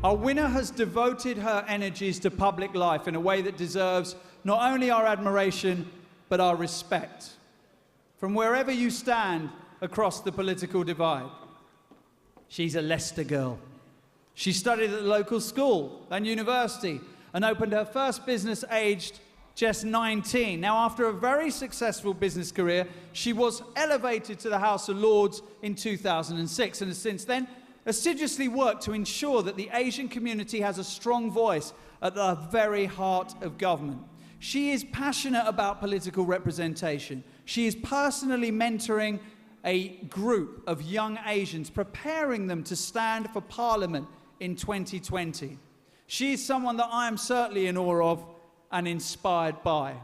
Our winner has devoted her energies to public life in a way that deserves not only our admiration, but our respect. From wherever you stand across the political divide. She's a Leicester girl. She studied at the local school and university and opened her first business aged just 19. Now, after a very successful business career, she was elevated to the House of Lords in 2006 and has since then assiduously worked to ensure that the Asian community has a strong voice at the very heart of government. She is passionate about political representation. She is personally mentoring a group of young Asians, preparing them to stand for Parliament in 2020. She is someone that I am certainly in awe of and inspired by.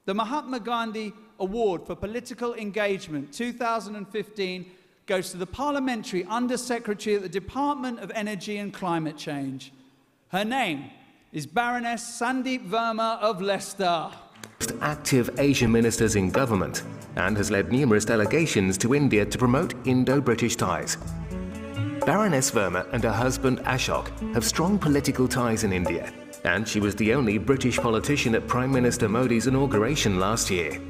The Mahatma Gandhi Award for Political Engagement 2015 goes to the Parliamentary Under-Secretary at the Department of Energy and Climate Change. Her name is Baroness Verma of Leicester. Most active Asian ministers in government and has led numerous delegations to India to promote Indo-British ties. Baroness Verma and her husband Ashok have strong political ties in India, and she was the only British politician at Prime Minister Modi's inauguration last year.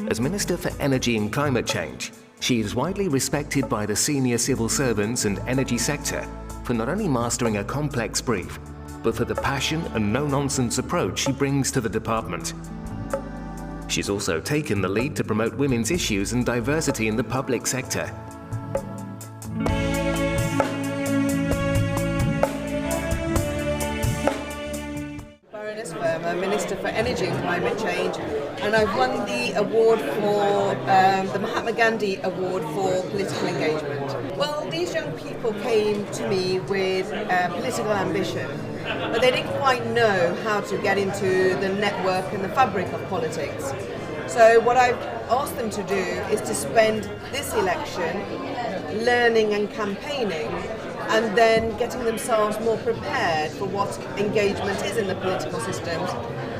As Minister for Energy and Climate Change, she is widely respected by the senior civil servants and energy sector for not only mastering a complex brief, but for the passion and no-nonsense approach she brings to the department. She's also taken the lead to promote women's issues and diversity in the public sector. Baroness Verma, Minister for Energy and Climate Change, and I've won the award for the Mahatma Gandhi Award for Political Engagement. Well, these young people came to me with political ambition, but they didn't quite know how to get into the network and the fabric of politics. So what I've asked them to do is to spend this election learning and campaigning, and then getting themselves more prepared for what engagement is in the political systems.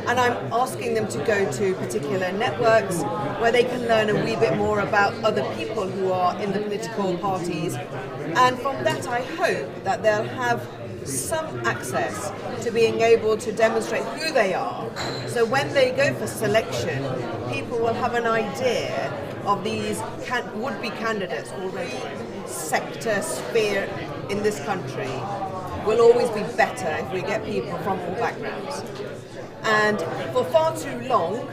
And I'm asking them to go to particular networks where they can learn a wee bit more about other people who are in the political parties. And from that, I hope that they'll have some access to being able to demonstrate who they are. So when they go for selection, people will have an idea of these would-be candidates already. Sector, sphere in this country will always be better if we get people from all backgrounds. And for far too long,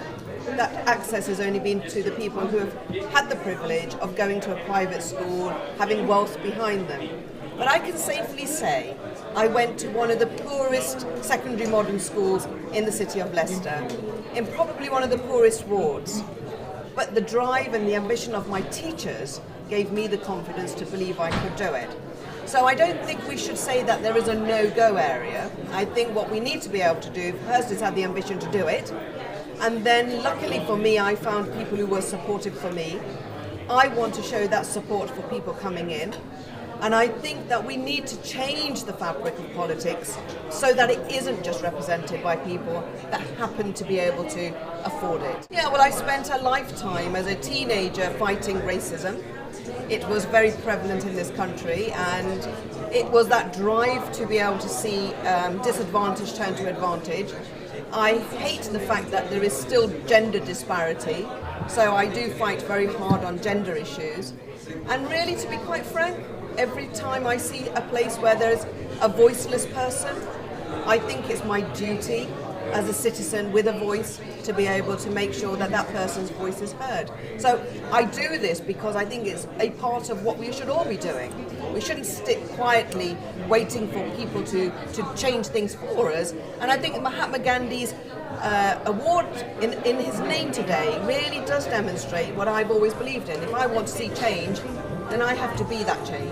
that access has only been to the people who have had the privilege of going to a private school, having wealth behind them. But I can safely say I went to one of the poorest secondary modern schools in the city of Leicester, in probably one of the poorest wards. But the drive and the ambition of my teachers gave me the confidence to believe I could do it. So I don't think we should say that there is a no-go area. I think what we need to be able to do first is have the ambition to do it. And then luckily for me, I found people who were supportive for me. I want to show that support for people coming in. And I think that we need to change the fabric of politics so that it isn't just represented by people that happen to be able to afford it. Yeah, well, I spent a lifetime as a teenager fighting racism. It was very prevalent in this country, and it was that drive to be able to see disadvantage turn to advantage. I hate the fact that there is still gender disparity, so I do fight very hard on gender issues. And really, to be quite frank, every time I see a place where there's a voiceless person, I think it's my duty as a citizen with a voice to be able to make sure that that person's voice is heard. So I do this because I think it's a part of what we should all be doing. We shouldn't sit quietly waiting for people to change things for us. And I think Mahatma Gandhi's award in his name today really does demonstrate what I've always believed in. If I want to see change, then I have to be that change.